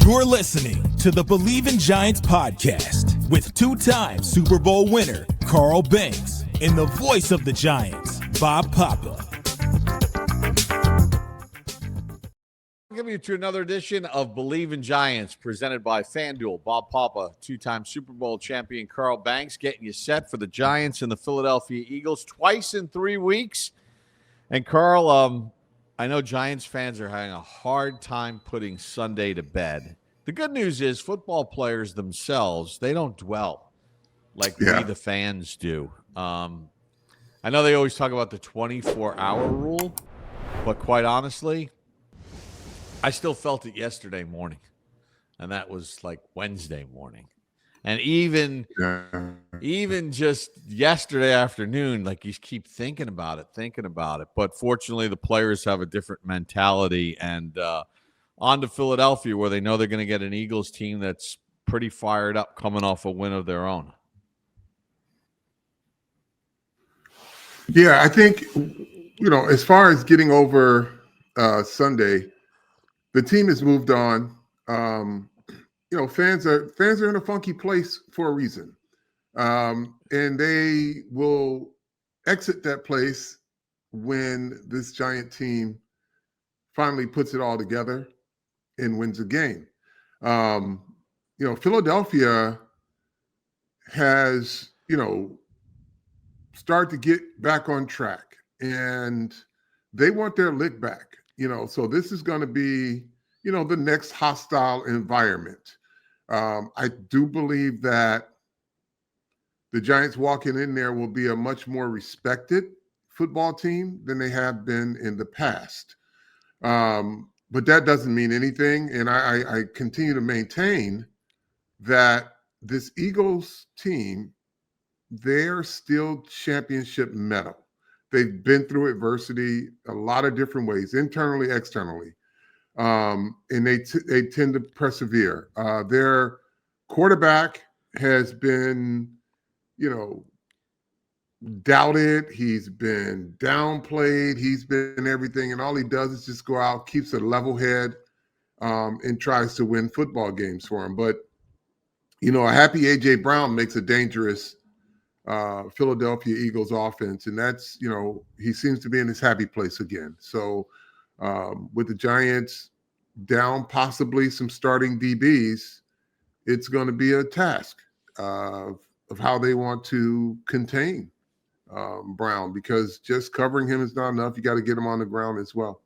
You're listening to the Believe in Giants podcast with two-time Super Bowl winner Carl Banks and the voice of the Giants, Bob Papa. Welcome you to another edition of Believe in Giants presented by FanDuel. Bob Papa, two-time Super Bowl champion Carl Banks, getting you set for the Giants and the Philadelphia Eagles twice in 3 weeks. And Carl, I know Giants fans are having a hard time putting Sunday to bed. The good news is football players themselves, they don't dwell like we, the fans, do. I know they always talk about the 24-hour rule, but quite honestly, I still felt it yesterday morning, and that was like Wednesday morning. And even just yesterday afternoon, like you keep thinking about it. But fortunately, the players have a different mentality, and on to Philadelphia, where they know they're going to get an Eagles team that's pretty fired up coming off a win of their own. Yeah, I think, as far as getting over Sunday, the team has moved on. Fans are in a funky place for a reason. And they will exit that place when this Giant team finally puts it all together and wins a game. Philadelphia has, started to get back on track, and they want their lick back, so this is going to be, the next hostile environment. I do believe that the Giants walking in there will be a much more respected football team than they have been in the past. But that doesn't mean anything. And I continue to maintain that this Eagles team, they're still championship mettle. They've been through adversity a lot of different ways, internally, externally. And they tend to persevere. Their quarterback has been, doubted. He's been downplayed. He's been everything. And all he does is just go out, keeps a level head, and tries to win football games for him. But, a happy A.J. Brown makes a dangerous Philadelphia Eagles offense. And that's, he seems to be in his happy place again. So with the Giants down possibly some starting DBs, it's going to be a task of how they want to contain Brown, because just covering him is not enough. You got to get him on the ground as well.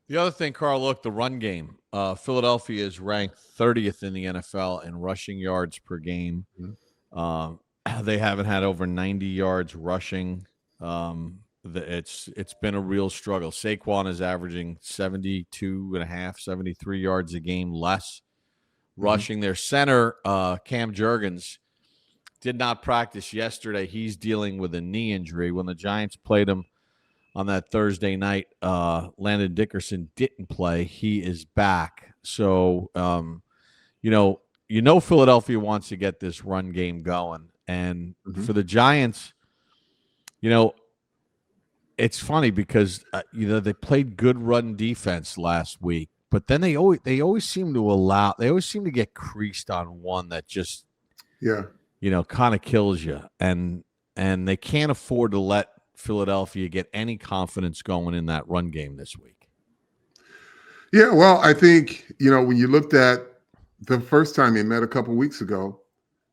The other thing, Carl, look, the run game. Philadelphia is ranked 30th in the NFL in rushing yards per game. Mm-hmm. They haven't had over 90 yards rushing. It's been a real struggle. Saquon is averaging 73 yards a game less rushing. Their center, Cam Jurgens, did not practice yesterday. He's dealing with a knee injury. When the Giants played him on that Thursday night, Landon Dickerson didn't play. He is back. So, Philadelphia wants to get this run game going. And for the Giants, it's funny because, they played good run defense last week, but then they always seem to get creased on one that just, kind of kills you. And they can't afford to let Philadelphia get any confidence going in that run game this week. Yeah, well, I think, when you looked at the first time they met a couple weeks ago,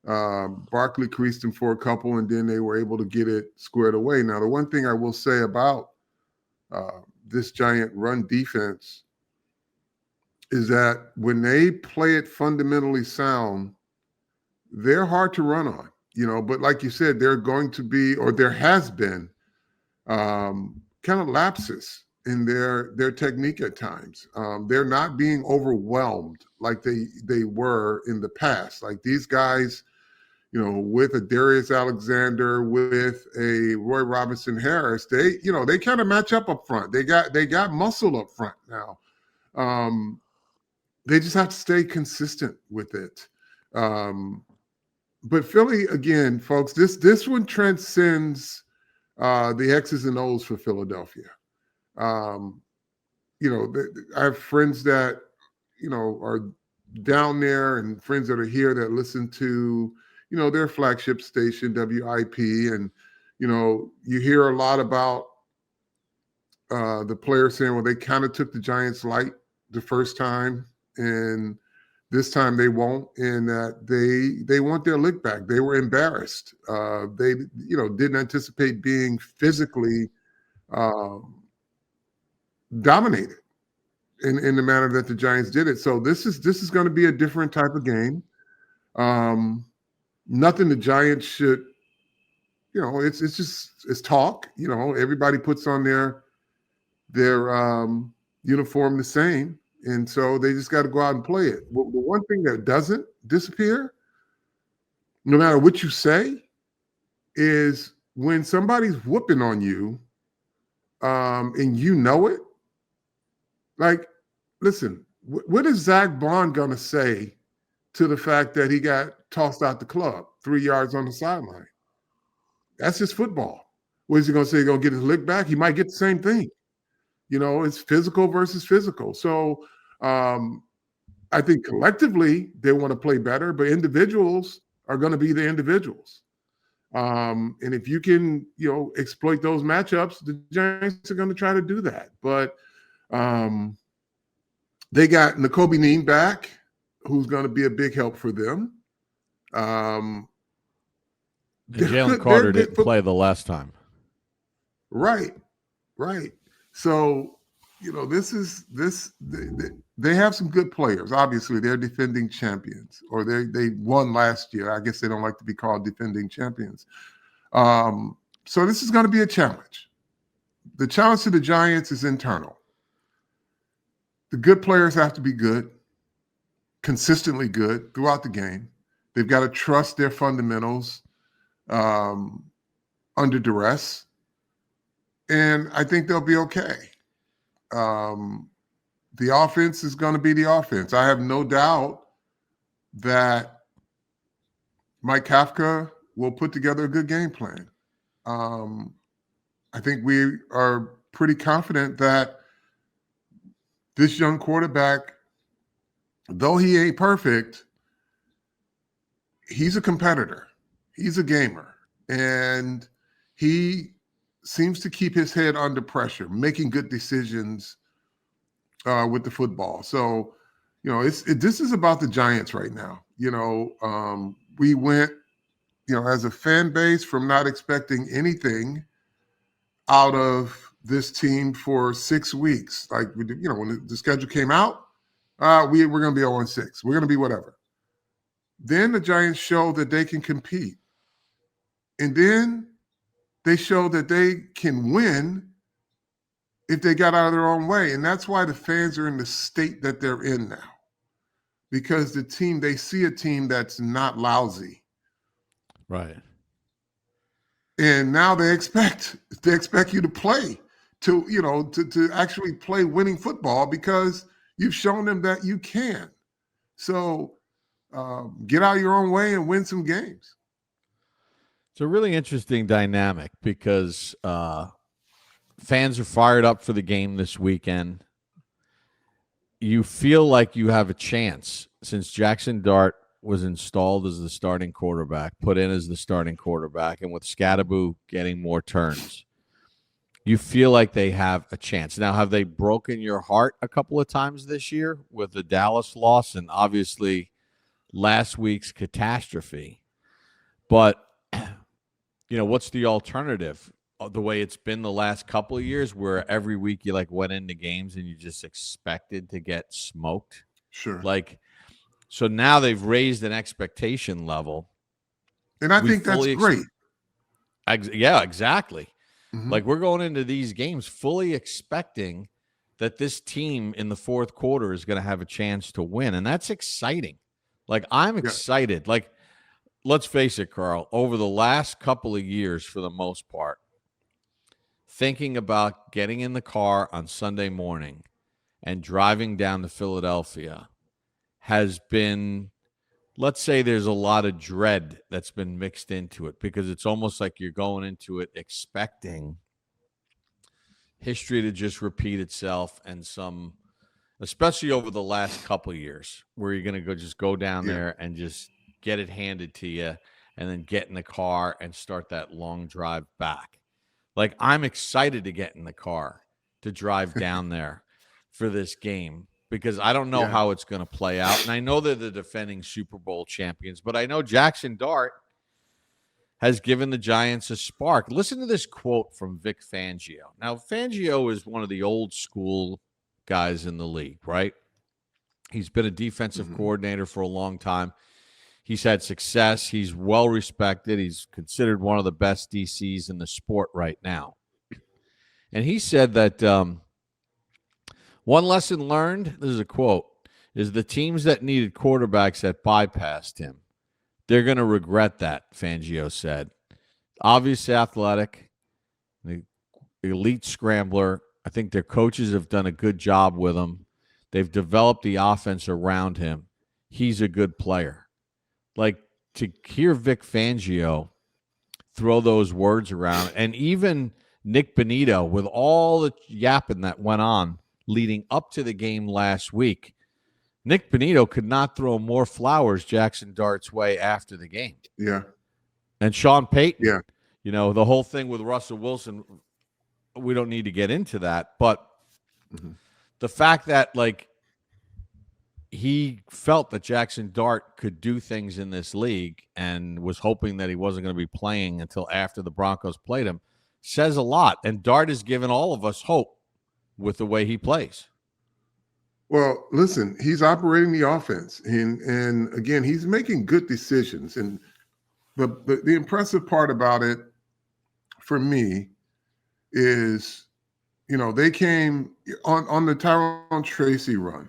Barkley creased him for a couple, and then they were able to get it squared away. Now, the one thing I will say about this Giant run defense is that when they play it fundamentally sound, they're hard to run on, but like you said, they're going to be, or there has been kind of lapses in their technique at times. They're not being overwhelmed like they were in the past. Like these guys, with a Darius Alexander, with a Roy Robinson Harris, they kind of match up front. They got muscle up front now. They just have to stay consistent with it. But Philly, again, folks, this one transcends the X's and O's for Philadelphia. I have friends that are down there and friends that are here that listen to, their flagship station, WIP. And, you hear a lot about the players saying, well, they kind of took the Giants light the first time, and this time they won't, and that they want their lick back. They were embarrassed. They, didn't anticipate being physically dominated in the manner that the Giants did it. So this is going to be a different type of game. Nothing the Giants should, it's talk. Everybody puts on their uniform the same, and so they just got to go out and play it. The one thing that doesn't disappear, no matter what you say, is when somebody's whooping on you, and you know it. Like, listen, what is Zach Bond going to say to the fact that he got tossed out the club 3 yards on the sideline? That's just football. What is he going to say? He's going to get his lick back? He might get the same thing. It's physical versus physical. So I think collectively they want to play better, but individuals are going to be the individuals. And if you can, exploit those matchups, the Giants are going to try to do that. But they got Nakobe Dean back, who's going to be a big help for them. And Jalen Carter didn't play the last time. Right. So, they have some good players. Obviously, they're defending champions, or they won last year. I guess they don't like to be called defending champions. So this is going to be a challenge. The challenge to the Giants is internal. The good players have to be good, consistently good throughout the game. They've got to trust their fundamentals under duress. And I think they'll be okay. The offense is going to be the offense. I have no doubt that Mike Kafka will put together a good game plan. I think we are pretty confident that this young quarterback, though he ain't perfect, he's a competitor. He's a gamer. And he seems to keep his head under pressure, making good decisions with the football. So, this is about the Giants right now. We went, as a fan base, from not expecting anything out of this team for 6 weeks. Like, when the schedule came out, we're going to be 0-6. We're going to be whatever. Then the Giants show that they can compete. And then they show that they can win if they got out of their own way. And that's why the fans are in the state that they're in now. Because they see a team that's not lousy. Right. And now they expect you to play, to actually play winning football, because you've shown them that you can. So get out of your own way and win some games. It's a really interesting dynamic because fans are fired up for the game this weekend. You feel like you have a chance since Jaxson Dart was installed as the starting quarterback, put in as the starting quarterback, and with Scadaboo getting more turns. You feel like they have a chance. Now, have they broken your heart a couple of times this year with the Dallas loss and obviously last week's catastrophe? But what's the alternative? The way it's been the last couple of years, where every week you went into games and you just expected to get smoked. Sure. So now they've raised an expectation level. And I think that's great. Yeah, exactly. Mm-hmm. We're going into these games fully expecting that this team in the fourth quarter is going to have a chance to win. And that's exciting. I'm excited. Let's face it, Carl, over the last couple of years, for the most part, thinking about getting in the car on Sunday morning and driving down to Philadelphia has been, let's say there's a lot of dread that's been mixed into it, because it's almost like you're going into it expecting history to just repeat itself and some especially over the last couple of years, where you're going to just go down there and just get it handed to you and then get in the car and start that long drive back. Like, I'm excited to get in the car to drive down there for this game because I don't know how it's going to play out. And I know they're the defending Super Bowl champions, but I know Jaxson Dart has given the Giants a spark. Listen to this quote from Vic Fangio. Now, Fangio is one of the old school guys in the league, right? He's been a defensive coordinator for a long time. He's had success. He's well respected. He's considered one of the best DCs in the sport right now. And he said that one lesson learned, this is a quote, is the teams that needed quarterbacks that bypassed him, they're going to regret that, Fangio said. Obviously athletic, the elite scrambler. I think their coaches have done a good job with him. They've developed the offense around him. He's a good player. Like, to hear Vic Fangio throw those words around, and even Nick Bonito, with all the yapping that went on leading up to the game last week, Nick Bonito could not throw more flowers Jaxson Dart's way after the game. Yeah. And Sean Payton, you know, the whole thing with Russell Wilson, we don't need to get into that. But the fact that, like, he felt that Jaxson Dart could do things in this league and was hoping that he wasn't going to be playing until after the Broncos played him says a lot. And Dart has given all of us hope with the way he plays. Well, listen, he's operating the offense, and again, he's making good decisions. And the impressive part about it for me is, you know, they came on the Tyrone Tracy run.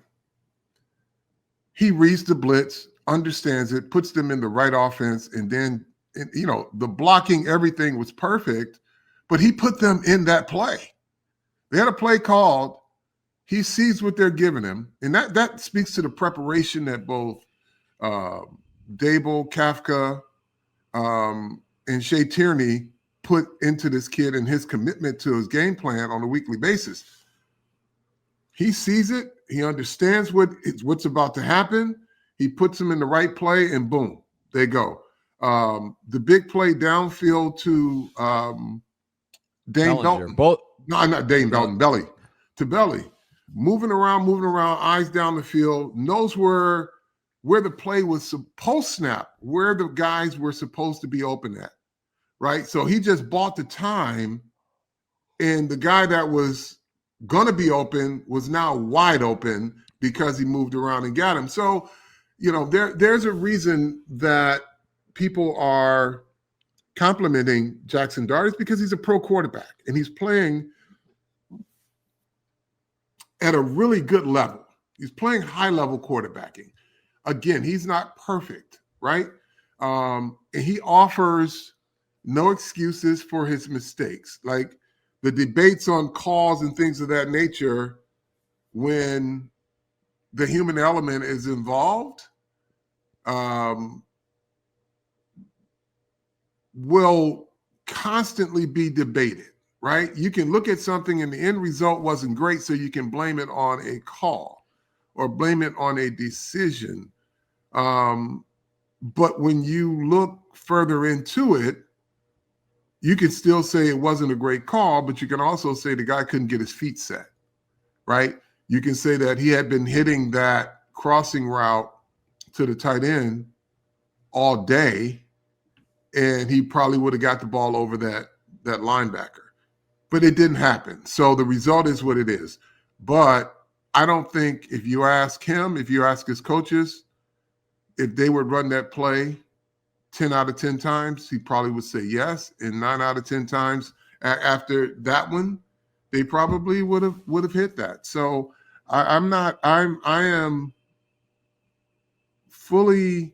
He reads the blitz, understands it, puts them in the right offense, and then, you know, the blocking, everything was perfect, but he put them in that play. They had a play called. He sees what they're giving him, and that speaks to the preparation that both Dable, Kafka, and Shea Tierney put into this kid and his commitment to his game plan on a weekly basis. He sees it. He understands what's about to happen. He puts them in the right play, and boom, they go. The big play downfield to Dane Belton. Not Dane Belton, Belly. To Belly. Moving around, eyes down the field, knows where the play was post-snap, where the guys were supposed to be open at, right? So he just bought the time, and the guy that was going to be open was now wide open because he moved around and got him. So, you know, there's a reason that people are complimenting Jaxson Dart is because he's a pro quarterback, and he's playing at a really good level. He's playing high-level quarterbacking. Again, he's not perfect, right? And he offers no excuses for his mistakes. Like the debates on calls and things of that nature, when the human element is involved, will constantly be debated. Right? You can look at something and the end result wasn't great, so you can blame it on a call or blame it on a decision. But when you look further into it, you can still say it wasn't a great call, but you can also say the guy couldn't get his feet set, right? You can say that he had been hitting that crossing route to the tight end all day, and he probably would have got the ball over that linebacker. But it didn't happen. So the result is what it is. But I don't think if you ask him, if you ask his coaches, if they would run that play 10 out of 10 times, he probably would say yes. And 9 out of 10 times after that one, they probably would have hit that. So I am fully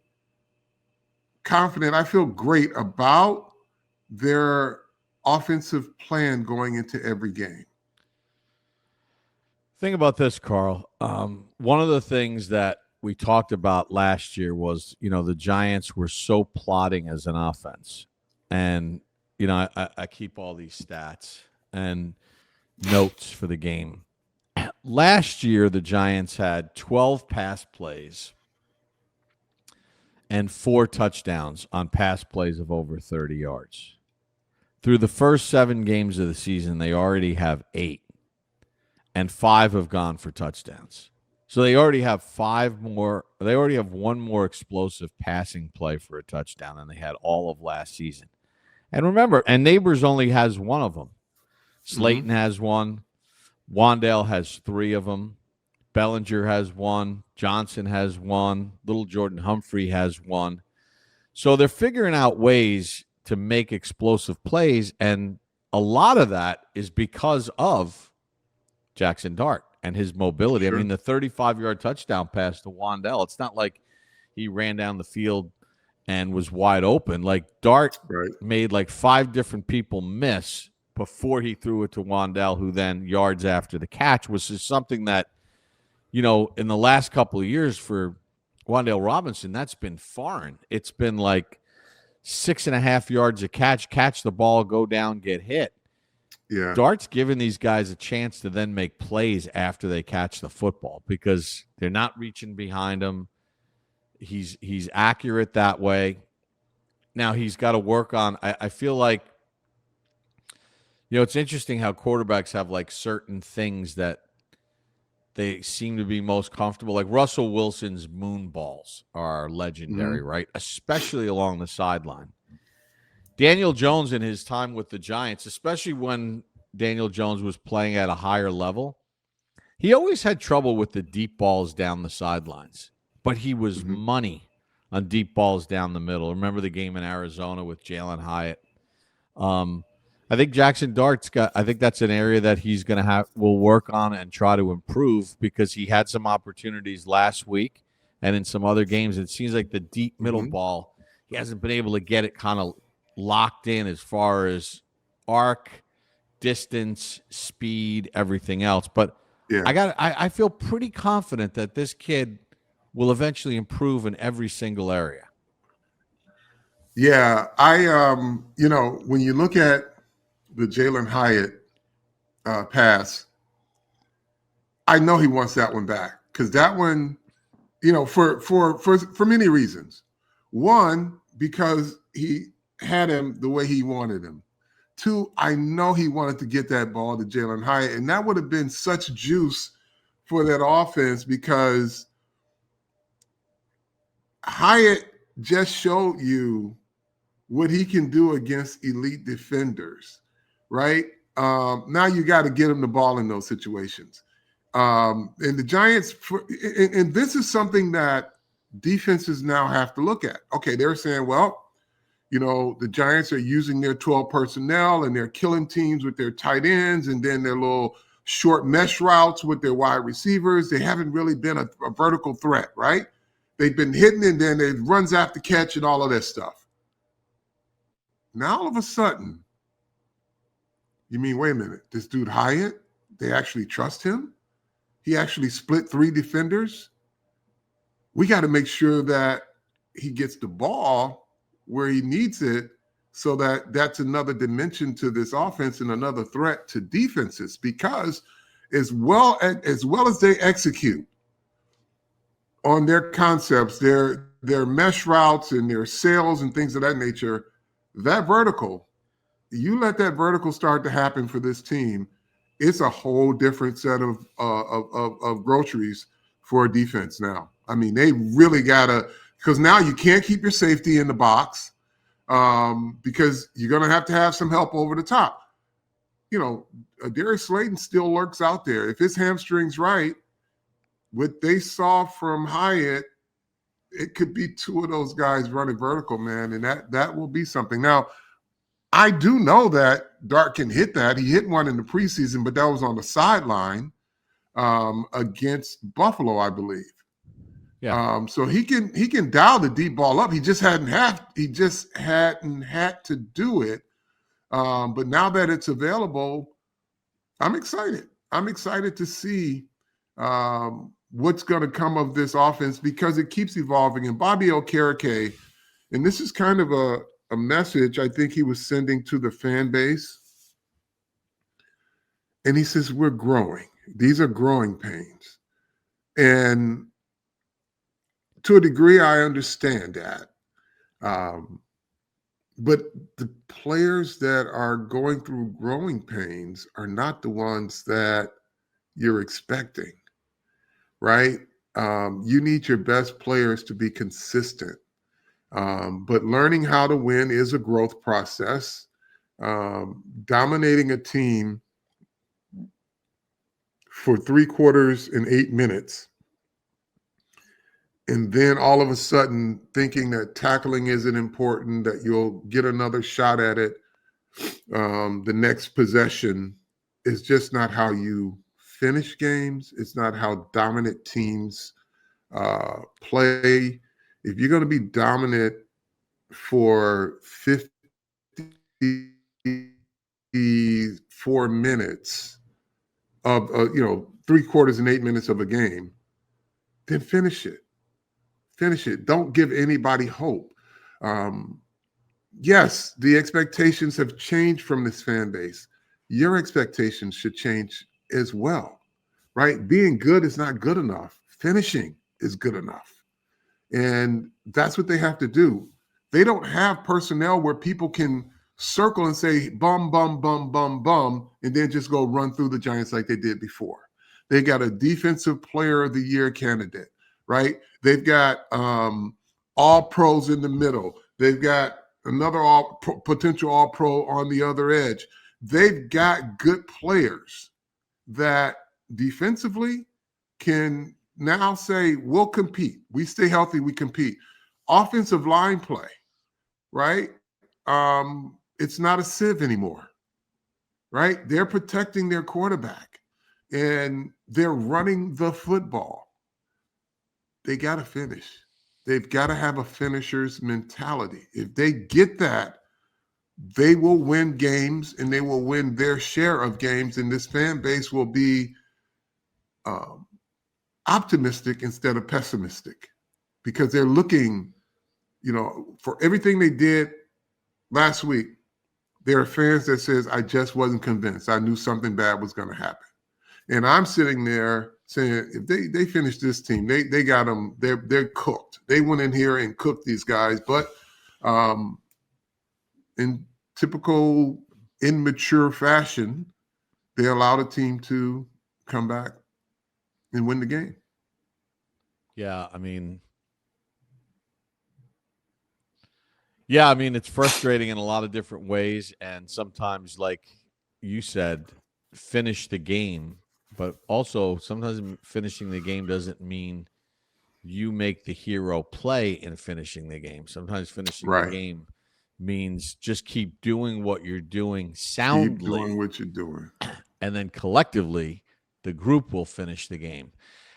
confident. I feel great about their offensive plan going into every game. Think about this, Carl. One of the things that we talked about last year was, you know, the Giants were so plotting as an offense. And, you know, I keep all these stats and notes for the game. last year the Giants had 12 pass plays and 4 touchdowns on pass plays of over 30 yards. Through the first 7 games of the season, they already have 8, and 5 have gone for touchdowns. So they already have 5 more. They already have 1 more explosive passing play for a touchdown than they had all of last season. And remember, and Neighbors only has 1 of them. Slayton has 1. Wandale has 3 of them. Bellinger has 1. Johnson has 1. Little Jordan Humphrey has 1. So they're figuring out ways to make explosive plays, and a lot of that is because of Jaxson Dart and his mobility. Sure. I mean, the 35-yard touchdown pass to Wandale, it's not like he ran down the field and was wide open. Like, Dart made like 5 different people miss before he threw it to Wandale, who then yards after the catch, was just something that, you know, in the last couple of years for Wandale Robinson, that's been foreign. It's been like 6.5 yards a catch the ball, go down, get hit. Yeah. Dart's giving these guys a chance to then make plays after they catch the football because they're not reaching behind him. He's accurate that way. Now he's got to work on, I feel like, you know, it's interesting how quarterbacks have like certain things that they seem to be most comfortable. Like Russell Wilson's moon balls are legendary, right? Especially along the sideline. Daniel Jones in his time with the Giants, especially when Daniel Jones was playing at a higher level, he always had trouble with the deep balls down the sidelines. But he was money on deep balls down the middle. Remember the game in Arizona with Jalen Hyatt? I think Jaxson Dart's I think that's an area that he's going to will work on and try to improve because he had some opportunities last week and in some other games. It seems like the deep middle ball, he hasn't been able to get it kind of locked in as far as arc, distance, speed, everything else. But yeah. I feel pretty confident that this kid will eventually improve in every single area. Yeah, you know, when you look at the Jalen Hyatt pass, I know he wants that one back because that one, you know, for many reasons. One, because he had him the way he wanted him. 2, I know he wanted to get that ball to Jalen Hyatt, and that would have been such juice for that offense because Hyatt just showed you what he can do against elite defenders, right? Now you got to get him the ball in those situations. And the Giants, and this is something that defenses now have to look at. Okay, they're saying, well, you know, the Giants are using their 12 personnel and they're killing teams with their tight ends and then their little short mesh routes with their wide receivers. They haven't really been a vertical threat, right? They've been hitting and then it runs after catch and all of that stuff. Now all of a sudden, you mean, wait a minute, this dude Hyatt, they actually trust him? He actually split 3 defenders? We got to make sure that he gets the ball where he needs it so that that's another dimension to this offense and another threat to defenses because as well as they execute on their concepts, their mesh routes and their sails and things of that nature, that vertical, you let that vertical start to happen for this team, it's a whole different set of groceries for a defense now. I mean, they really got to, because now you can't keep your safety in the box because you're going to have some help over the top. You know, Darius Slayton still lurks out there. If his hamstring's right, what they saw from Hyatt, it could be 2 of those guys running vertical, man, and that will be something. Now, I do know that Dart can hit that. He hit one in the preseason, but that was on the sideline against Buffalo, I believe. Yeah. So he can dial the deep ball up. He just hadn't had to do it. But now that it's available, I'm excited. I'm excited to see what's going to come of this offense because it keeps evolving. And Bobby Okereke, and this is kind of a message I think he was sending to the fan base. And he says, we're growing. These are growing pains. And to a degree, I understand that. Um, but the players that are going through growing pains are not the ones that you're expecting, right? You need your best players to be consistent. But learning how to win is a growth process. Dominating a team for 3/4 and 8 minutes, and then all of a sudden thinking that tackling isn't important, that you'll get another shot at it the next possession, is just not how you finish games. It's not how dominant teams play. If you're going to be dominant for 54 minutes of 3/4 and 8 minutes of a game, then finish it. Finish it. Don't give anybody hope. Yes, the expectations have changed from this fan base. Your expectations should change as well, right? Being good is not good enough. Finishing is good enough. And that's what they have to do. They don't have personnel where people can circle and say bum, bum, bum, bum, bum, and then just go run through the Giants like they did before. They got a defensive player of the year candidate, right? They've got all pros in the middle. They've got another potential all pro on the other edge. They've got good players that defensively can now say, we'll compete. We stay healthy, we compete. Offensive line play, right? It's not a sieve anymore, right? They're protecting their quarterback and they're running the football. They got to finish. They've got to have a finisher's mentality. If they get that, they will win games and they will win their share of games, and this fan base will be optimistic instead of pessimistic, because they're looking, for everything they did last week. There are fans that says, I just wasn't convinced. I knew something bad was going to happen. And I'm sitting there saying, if they finish this team, they got them, they're cooked. They went in here and cooked these guys. But in typical immature fashion, they allowed a team to come back and win the game. Yeah, I mean, it's frustrating in a lot of different ways. And sometimes, like you said, finish the game. But also, sometimes finishing the game doesn't mean you make the hero play in finishing the game. Sometimes finishing the game means just keep doing what you're doing soundly. Keep doing what you're doing. And then collectively, the group will finish the game.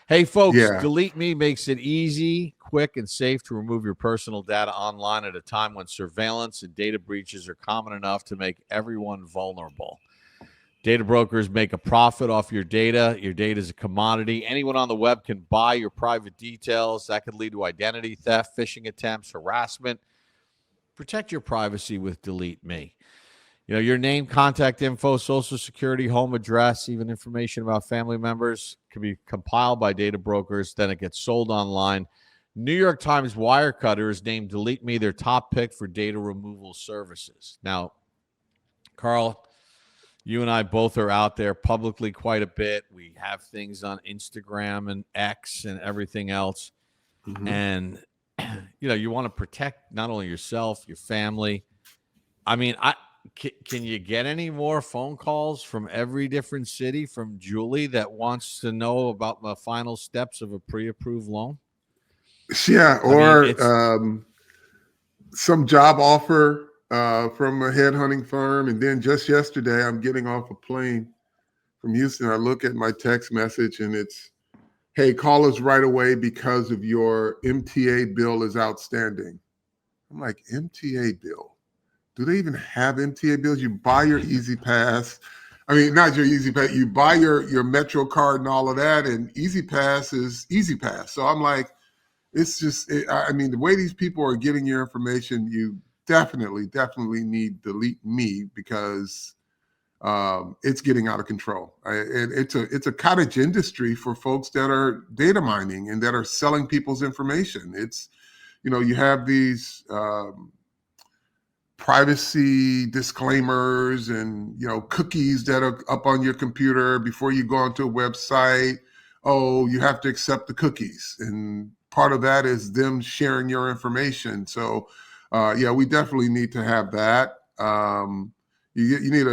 Hey, folks, Delete Me makes it easy, quick, and safe to remove your personal data online at a time when surveillance and data breaches are common enough to make everyone vulnerable. Data brokers make a profit off your data. Your data is a commodity. Anyone on the web can buy your private details. That could lead to identity theft, phishing attempts, harassment. Protect your privacy with Delete Me. Your name, contact info, social security, home address, even information about family members can be compiled by data brokers. Then it gets sold online. New York Times Wirecutter has named Delete Me their top pick for data removal services. Now, Carl, you and I both are out there publicly quite a bit. We have things on Instagram and X and everything else. Mm-hmm. And, you want to protect not only yourself, your family. I mean, can you get any more phone calls from every different city from Julie that wants to know about the final steps of a pre-approved loan? Yeah, or some job offer from a headhunting firm. And then just yesterday, I'm getting off a plane from Houston. I look at my text message and it's, hey, call us right away because of your MTA bill is outstanding. I'm like, MTA bill? Do they even have MTA bills? You buy your Easy Pass. I mean, not your Easy Pass. You buy your Metro card and all of that, and Easy Pass is Easy Pass. So I'm like, it's just, the way these people are getting your information, you definitely need Delete Me, because it's getting out of control. And it's a cottage industry for folks that are data mining and that are selling people's information. It's, you have these privacy disclaimers and, cookies that are up on your computer before you go onto a website. Oh, you have to accept the cookies. And part of that is them sharing your information. So, we definitely need to have that. You need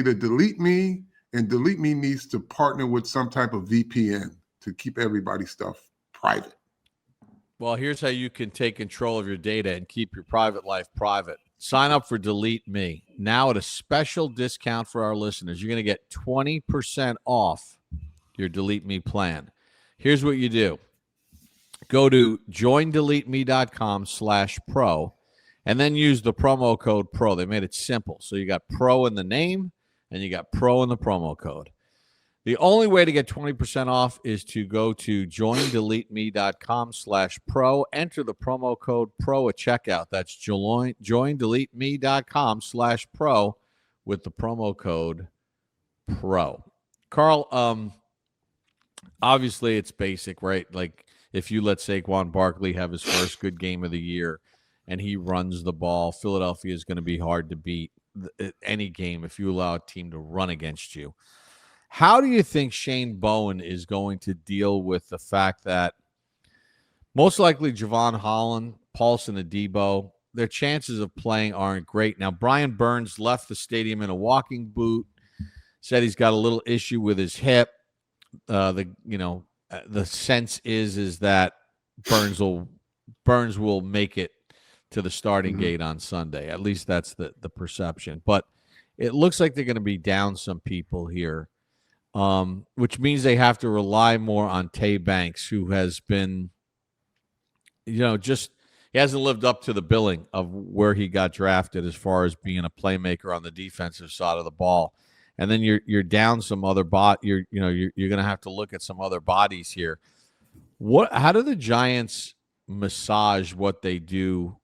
a delete me, and delete me needs to partner with some type of VPN to keep everybody's stuff private. Well, here's how you can take control of your data and keep your private life private. Sign up for Delete Me now at a special discount for our listeners. You're going to get 20% off your Delete Me plan. Here's what you do. Go to joindeleteme.com/pro and then use the promo code PRO. They made it simple. So you got PRO in the name and you got PRO in the promo code. The only way to get 20% off is to go to joindeleteme.com/pro. Enter the promo code PRO at checkout. That's joindeleteme.com/pro with the promo code PRO. Carl, obviously it's basic, right? Like if you let Saquon Barkley have his first good game of the year and he runs the ball, Philadelphia is going to be hard to beat any game if you allow a team to run against you. How do you think Shane Bowen is going to deal with the fact that most likely Javon Holland, Paulson, and Debo, their chances of playing aren't great? Now, Brian Burns left the stadium in a walking boot, said he's got a little issue with his hip. The sense is that Burns will make it to the starting gate on Sunday. At least that's the perception. But it looks like they're going to be down some people here. Which means they have to rely more on Tay Banks, who has been, he hasn't lived up to the billing of where he got drafted as far as being a playmaker on the defensive side of the ball. And then you're down some other you're going to have to look at some other bodies here. How do the Giants massage what they do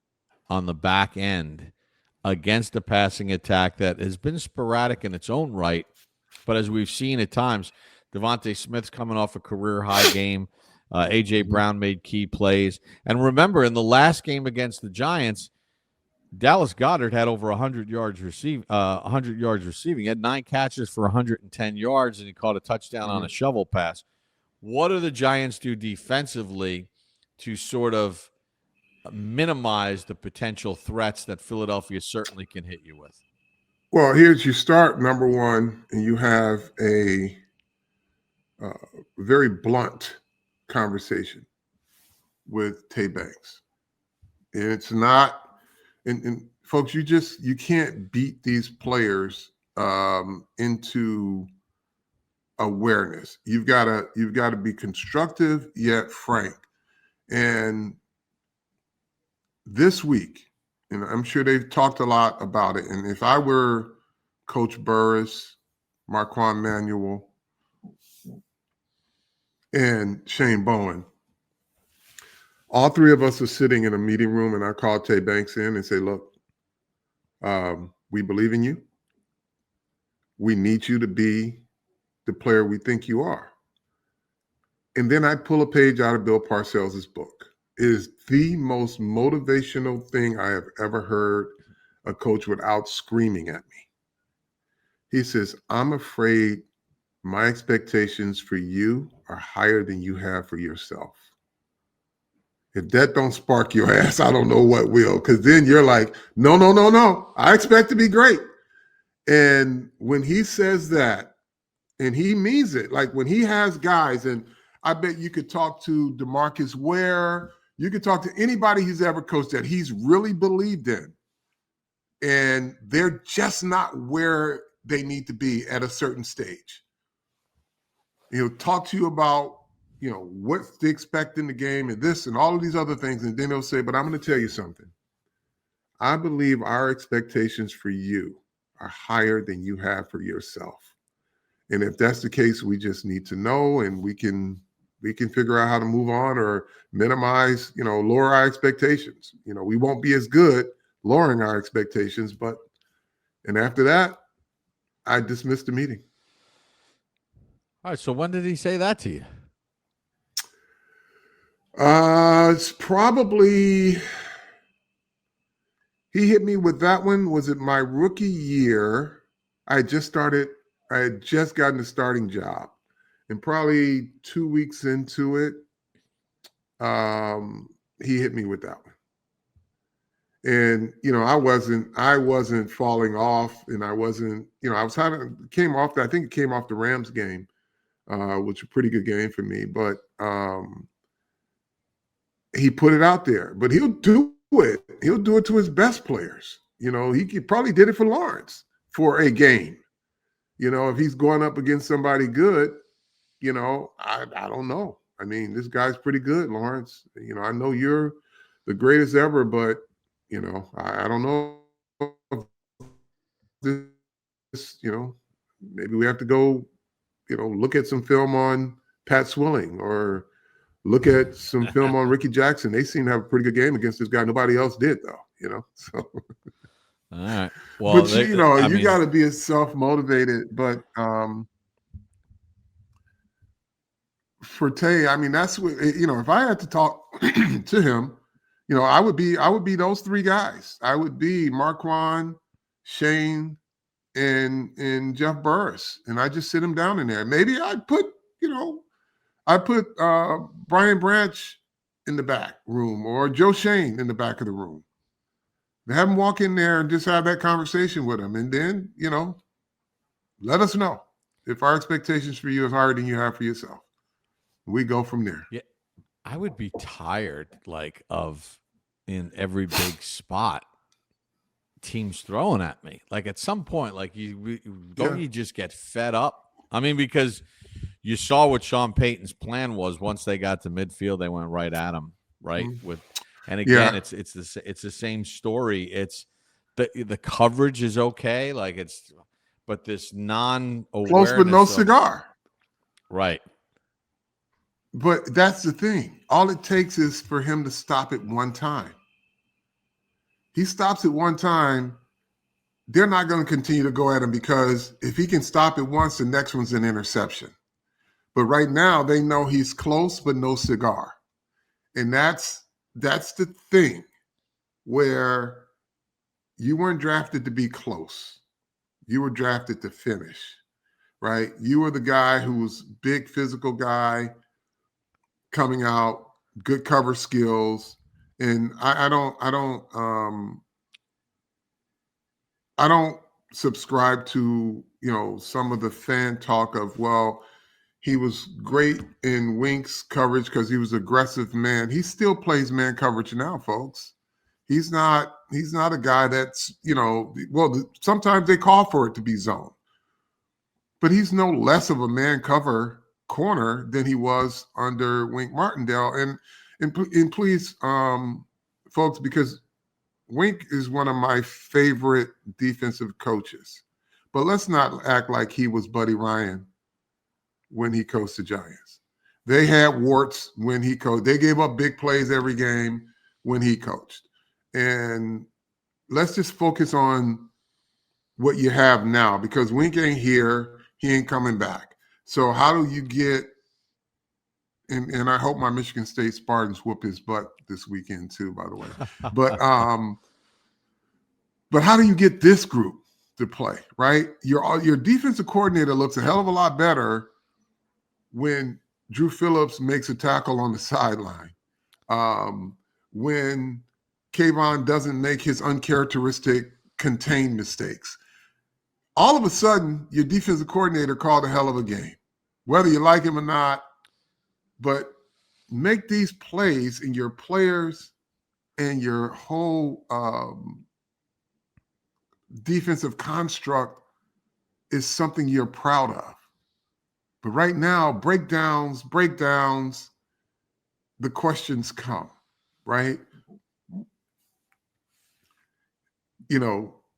on the back end against a passing attack that has been sporadic in its own right? But as we've seen at times, Devontae Smith's coming off a career-high game. A.J. Brown made key plays. And remember, in the last game against the Giants, Dallas Goedert had over 100 yards receiving. He had 9 catches for 110 yards, and he caught a touchdown on a shovel pass. What do the Giants do defensively to sort of minimize the potential threats that Philadelphia certainly can hit you with? Well, here's you start, number one, and you have a very blunt conversation with Tay Banks. And it's not, and folks, you can't beat these players into awareness. You've got to be constructive yet frank. And this week, and I'm sure they've talked a lot about it. And if I were Coach Burris, Marquand Manuel, and Shane Bowen, all three of us are sitting in a meeting room, and I call Tay Banks in and say, look, we believe in you. We need you to be the player we think you are. And then I pull a page out of Bill Parcells' book. It is the most motivational thing I have ever heard a coach without screaming at me. He says, I'm afraid my expectations for you are higher than you have for yourself. If that don't spark your ass, I don't know what will, because then you're like, no. I expect to be great. And when he says that, and he means it, like when he has guys, and I bet you could talk to DeMarcus Ware, you could talk to anybody he's ever coached that he's really believed in, and they're just not where they need to be at a certain stage. He'll talk to you about, what to expect in the game and this and all of these other things, and then he'll say, but I'm going to tell you something. I believe our expectations for you are higher than you have for yourself. And if that's the case, we just need to know, and we can figure out how to move on or minimize, lower our expectations. We won't be as good lowering our expectations, but And after that, I dismissed the meeting. All right. So when did he say that to you? It's probably, he hit me with that one. Was it my rookie year? I had just gotten a starting job. And probably 2 weeks into it, he hit me with that one. And I wasn't falling off, and I wasn't, I was I think it came off the Rams game, which was a pretty good game for me. But he put it out there. But he'll do it. He'll do it to his best players. He probably did it for Lawrence for a game. If he's going up against somebody good, I don't know. I mean, this guy's pretty good, Lawrence. I know you're the greatest ever, but I don't know if this, maybe we have to go, look at some film on Pat Swilling or look at some film on Ricky Jackson. They seem to have a pretty good game against this guy. Nobody else did, though, so. All right. Well, but you got to be self-motivated. But for Tay, I mean, that's what, if I had to talk to him, I would be those three guys. I would be Marquand, Shane, and Jeff Burris, and I just sit him down in there. Maybe I'd put Brian Branch in the back room or Joe Shane in the back of the room. Have him walk in there and just have that conversation with him, and then let us know if our expectations for you is higher than you have for yourself. We go from there. Yeah, I would be tired, of in every big spot teams throwing at me. At some point, you just get fed up? I mean, because you saw what Sean Payton's plan was. Once they got to midfield, they went right at him, right? Mm-hmm. And again, it's the same story. It's the coverage is okay, but this non-awareness, close but no cigar, right? But that's the thing. All it takes is for him to stop it one time. He stops it one time, they're not going to continue to go at him, because if he can stop it once, the next one's an interception. But right now, they know he's close but no cigar, and that's the thing, where you weren't drafted to be close. You were drafted to finish, right? You were the guy who was big physical guy coming out, good cover skills. And I don't subscribe to, some of the fan talk of, well, he was great in Wink's coverage because he was an aggressive man. He still plays man coverage now, folks. He's not a guy that's, sometimes they call for it to be zone, but he's no less of a man cover corner than he was under Wink Martindale. And please, folks, because Wink is one of my favorite defensive coaches, but let's not act like he was Buddy Ryan when he coached the Giants. They had warts when he coached. They gave up big plays every game when he coached. And let's just focus on what you have now, because Wink ain't here. He ain't coming back. So how do you get, and I hope my Michigan State Spartans whoop his butt this weekend too, by the way. But how do you get this group to play, right? Your defensive coordinator looks a hell of a lot better when Drew Phillips makes a tackle on the sideline. When Kayvon doesn't make his uncharacteristic contained mistakes. All of a sudden, your defensive coordinator called a hell of a game, whether you like him or not. But make these plays, and your players and your whole defensive construct is something you're proud of. But right now, breakdowns, the questions come, right?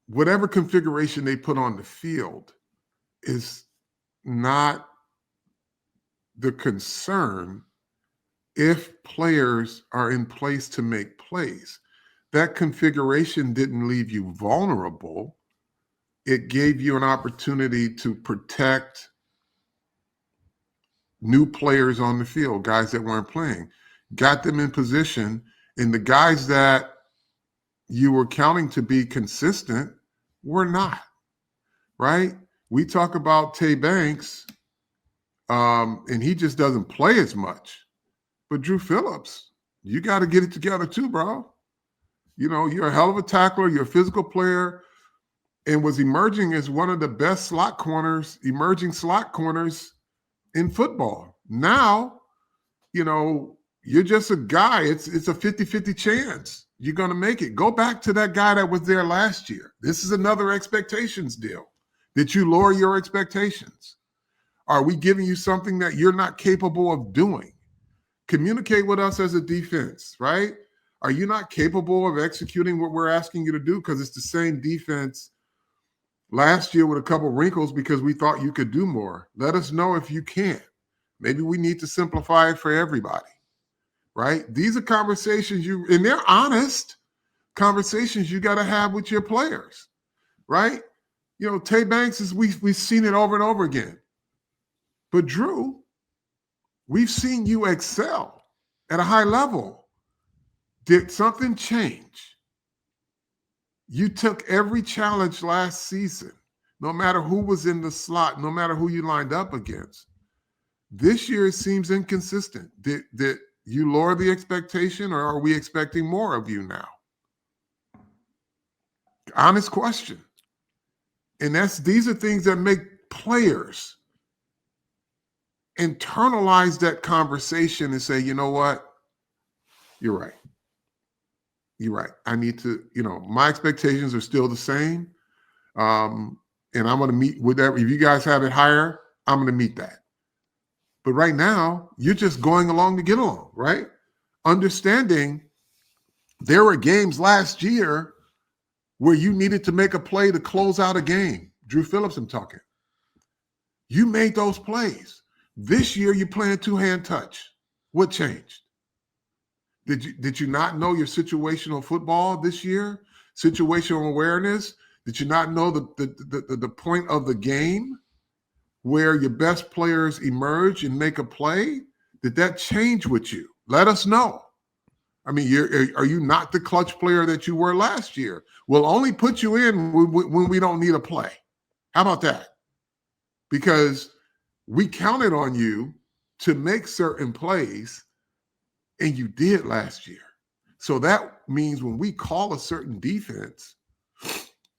Whatever configuration they put on the field is not the concern if players are in place to make plays. That configuration didn't leave you vulnerable. it gave you an opportunity to protect new players on the field, guys that weren't playing, got them in position, and the guys that you were counting to be consistent were not, right? We talk about Tay Banks, and he just doesn't play as much. But Drew Phillips, you got to get it together too, bro. You know, you're a hell of a tackler. You're a physical player, and was emerging as one of the best emerging slot corners in football. Now, you know, you're just a guy. It's a 50-50 chance you're going to make it. Go back to that guy that was there last year. This is another expectations deal. Did you lower your expectations? Are we giving you something that you're not capable of doing? Communicate with us as a defense, right? Are you not capable of executing what we're asking you to do? Because it's the same defense last year with a couple wrinkles because we thought you could do more. Let us know if you can't. Maybe we need to simplify it for everybody, right? These are conversations and they're honest conversations you got to have with your players, right? You know, Tay Banks, we've seen it over and over again. But Drew, we've seen you excel at a high level. Did something change? You took every challenge last season, no matter who was in the slot, no matter who you lined up against. This year it seems inconsistent. Did you lower the expectation, or are we expecting more of you now? Honest question. And these are things that make players internalize that conversation and say, you know what? You're right. You're right. I need to, my expectations are still the same. And I'm going to meet whatever. If you guys have it higher, I'm going to meet that. But right now, you're just going along to get along, right? Understanding there were games last year where you needed to make a play to close out a game. Drew Phillips, I'm talking. You made those plays. This year, you're playing two-hand touch. What changed? Did you not know your situational football this year? Situational awareness? Did you not know the point of the game where your best players emerge and make a play? Did that change with you? Let us know. I mean, are you not the clutch player that you were last year? We'll only put you in when we don't need a play. How about that? Because we counted on you to make certain plays, and you did last year. So that means when we call a certain defense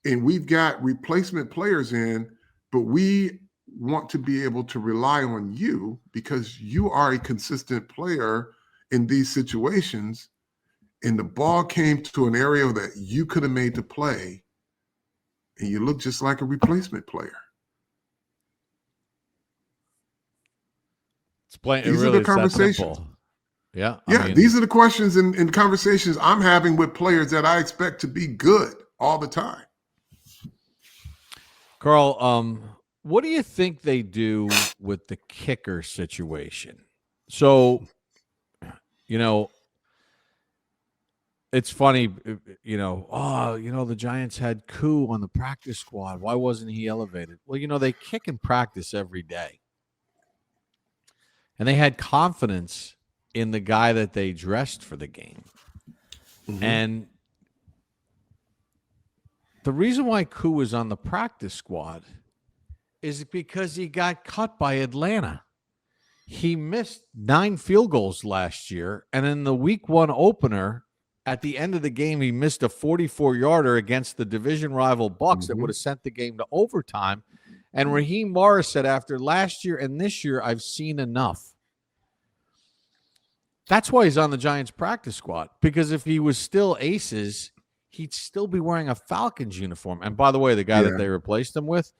and we've got replacement players in, but we want to be able to rely on you because you are a consistent player in these situations, and the ball came to an area that you could have made the play, and you look just like a replacement player. These are the conversations. Yeah. I mean, these are the questions and conversations I'm having with players that I expect to be good all the time. Carl, what do you think they do with the kicker situation? So, it's funny, the Giants had Koo on the practice squad. Why wasn't he elevated? Well, they kick in practice every day. And they had confidence in the guy that they dressed for the game. Mm-hmm. And the reason why Koo was on the practice squad is because he got cut by Atlanta. He missed 9 field goals last year, and in the week 1 opener, at the end of the game, he missed a 44-yarder against the division rival Bucs that would have sent the game to overtime. And Raheem Morris said, after last year and this year, I've seen enough. That's why he's on the Giants practice squad, because if he was still aces, he'd still be wearing a Falcons uniform. And by the way, the guy that they replaced him with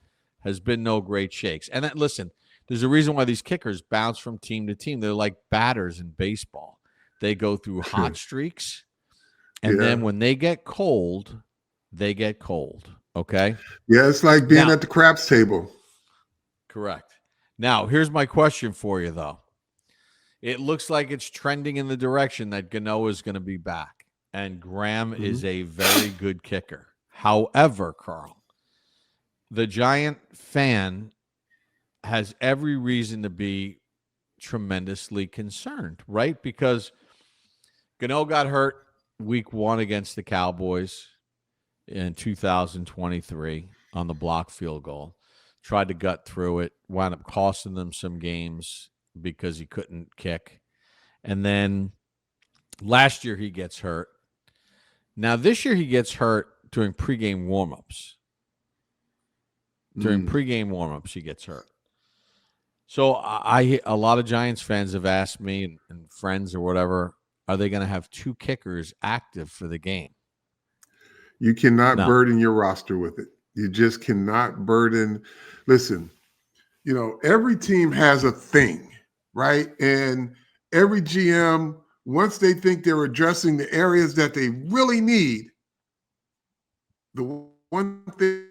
has been no great shakes. And listen, there's a reason why these kickers bounce from team to team. They're like batters in baseball. They go through hot streaks, and then when they get cold, they get cold. Okay? Yeah, it's like being at the craps table. Correct. Now, here's my question for you, though. It looks like it's trending in the direction that Gano is going to be back, and Graham is a very good kicker. However, Carl, the Giant fan has every reason to be tremendously concerned, right? Because Gano got hurt week 1 against the Cowboys in 2023 on the block field goal. Tried to gut through it, wound up costing them some games because he couldn't kick. And then last year he gets hurt. Now this year he gets hurt during pregame warmups. During pregame warmups he gets hurt. So a lot of Giants fans have asked me and friends or whatever, are they going to have 2 kickers active for the game? You cannot burden your roster with it. You just cannot burden. Listen, every team has a thing, right? And every GM, once they think they're addressing the areas that they really need, the one thing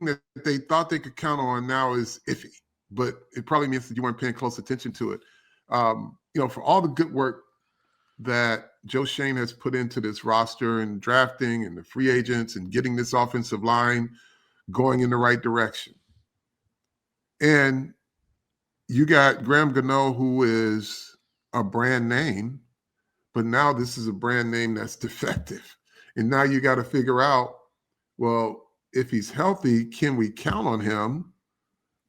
that they thought they could count on now is iffy. But it probably means that you weren't paying close attention to it. For all the good work that Joe Shane has put into this roster and drafting and the free agents and getting this offensive line going in the right direction. And you got Graham Gano, who is a brand name, but now this is a brand name that's defective. And now you got to figure out, well, if he's healthy, can we count on him?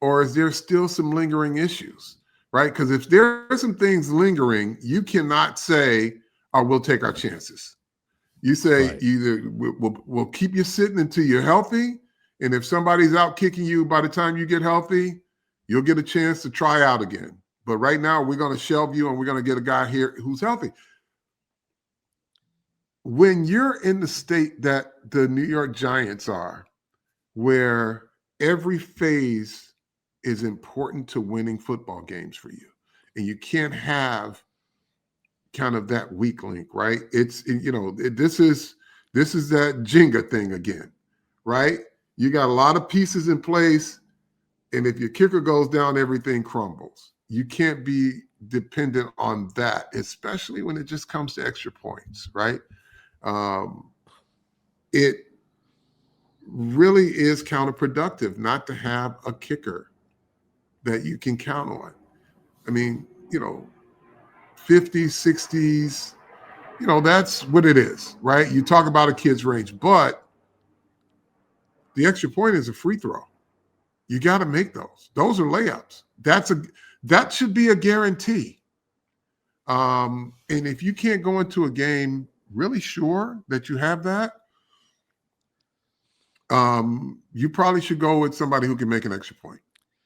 Or is there still some lingering issues, right? Because if there are some things lingering, you cannot say, oh, we'll take our chances. You say right. Either we'll keep you sitting until you're healthy, and if somebody's out kicking you by the time you get healthy, you'll get a chance to try out again. But right now, we're going to shelve you, and we're going to get a guy here who's healthy. When you're in the state that the New York Giants are, where every phase is important to winning football games for you, and you can't have kind of that weak link, right? This is that Jenga thing again, right? You got a lot of pieces in place, and if your kicker goes down, everything crumbles. You can't be dependent on that, especially when it just comes to extra points, right? It really is counterproductive not to have a kicker that you can count on. I mean, 50s, 60s, that's what it is, right? You talk about a kid's range, but the extra point is a free throw. You got to make those. Those are layups. That should be a guarantee. And if you can't go into a game really sure that you have that, you probably should go with somebody who can make an extra point.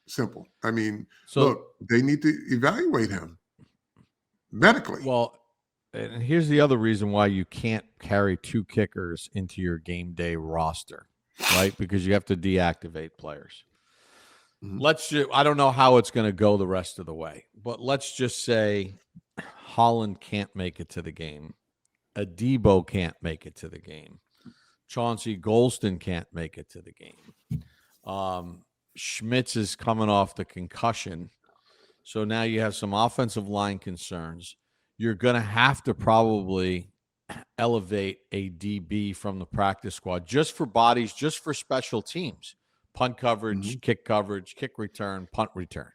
Simple. I mean, look, they need to evaluate him medically. Well, and here's the other reason why you can't carry 2 kickers into your game day roster, right? Because you have to deactivate players. Mm-hmm. I don't know how it's going to go the rest of the way, but let's just say Holland can't make it to the game. Adebo can't make it to the game. Chauncey Golston can't make it to the game. Schmitz is coming off the concussion. So now you have some offensive line concerns. You're going to have to probably elevate a DB from the practice squad just for bodies, just for special teams. Punt coverage, kick coverage, kick return, punt return,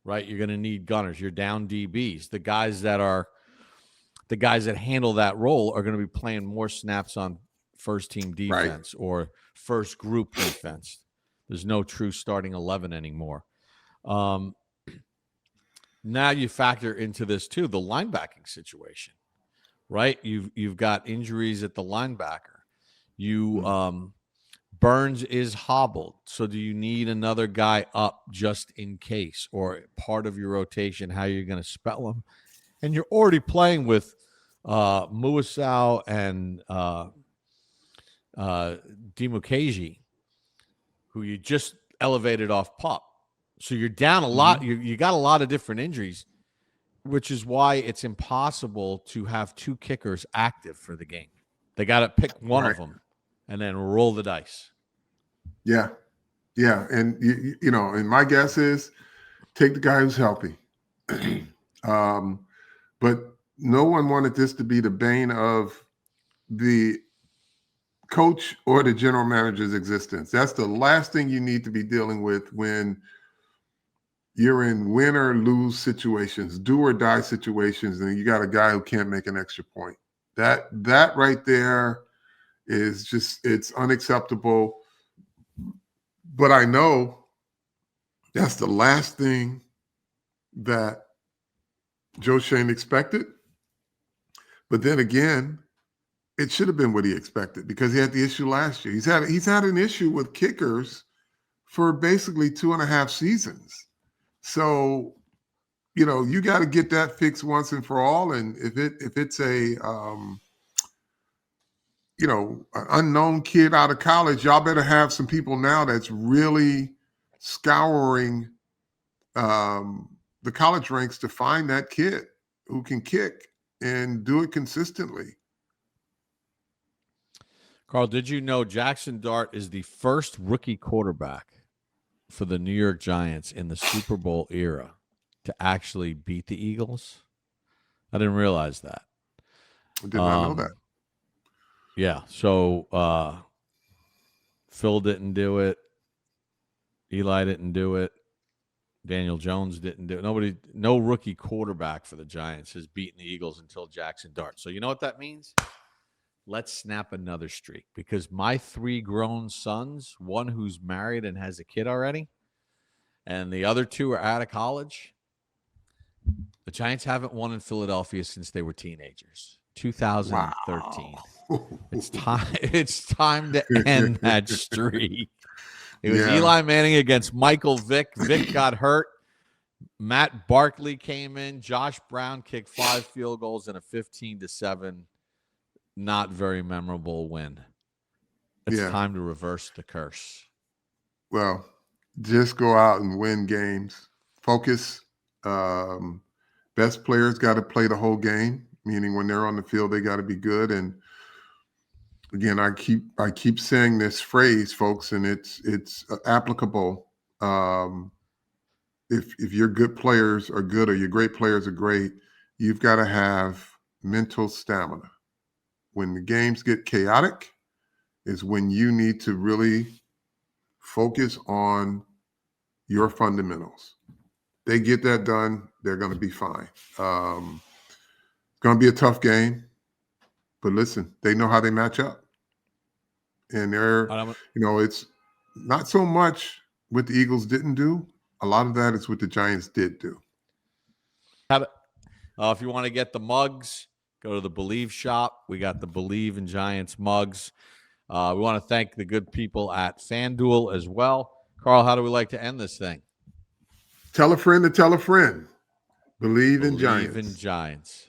right? You're going to need gunners. You're down DBs. The guys that handle that role are going to be playing more snaps on first team defense or first group defense. There's no true starting 11 anymore. Now you factor into this too, the linebacking situation, right? You've got injuries at the linebacker. Burns is hobbled. So do you need another guy up just in case, or part of your rotation, how you're going to spell him? And you're already playing with Muasau and Dimukeji, who you just elevated off PUP. So you're down a lot. You got a lot of different injuries, which is why it's impossible to have 2 kickers active for the game. They got to pick one of them and then roll the dice. Yeah. Yeah. And, and my guess is take the guy who's healthy. But no one wanted this to be the bane of the coach or the general manager's existence. That's the last thing you need to be dealing with when you're in win or lose situations, do or die situations, and you got a guy who can't make an extra point. That right there is just, it's unacceptable. But I know that's the last thing that Joe Schoen expected. But then again, it should have been what he expected because he had the issue last year. He's had an issue with kickers for basically 2.5 seasons. So, you got to get that fixed once and for all. And if it's a an unknown kid out of college, y'all better have some people now that's really scouring the college ranks to find that kid who can kick and do it consistently. Carl, did you know Jaxson Dart is the first rookie quarterback for the New York Giants in the Super Bowl era to actually beat the Eagles? I didn't realize that. I did not know that. Yeah. So Phil didn't do it. Eli didn't do it. Daniel Jones didn't do it. No rookie quarterback for the Giants has beaten the Eagles until Jaxson Dart. So you know what that means? Let's snap another streak because my 3 grown sons, one who's married and has a kid already, and the other 2 are out of college. The Giants haven't won in Philadelphia since they were teenagers. 2013. Wow. It's time to end that streak. It was Eli Manning against Michael Vick. Vick got hurt. Matt Barkley came in. Josh Brown kicked 5 field goals and a 15-7, not very memorable win. It's time to reverse the curse. Well, just go out and win games. Focus. Best players got to play the whole game, meaning when they're on the field, they got to be good. And again, I keep saying this phrase, folks, and it's applicable. If your good players are good or your great players are great, you've got to have mental stamina. When the games get chaotic is when you need to really focus on your fundamentals. They get that done, they're going to be fine. It's going to be a tough game, but listen, they know how they match up. And it's not so much what the Eagles didn't do. A lot of that is what the Giants did do. If you want to get the mugs, go to the Believe shop. We got the Believe in Giants mugs. We want to thank the good people at FanDuel as well. Carl, how do we like to end this thing? Tell a friend to tell a friend. Believe in Giants. Believe in Giants.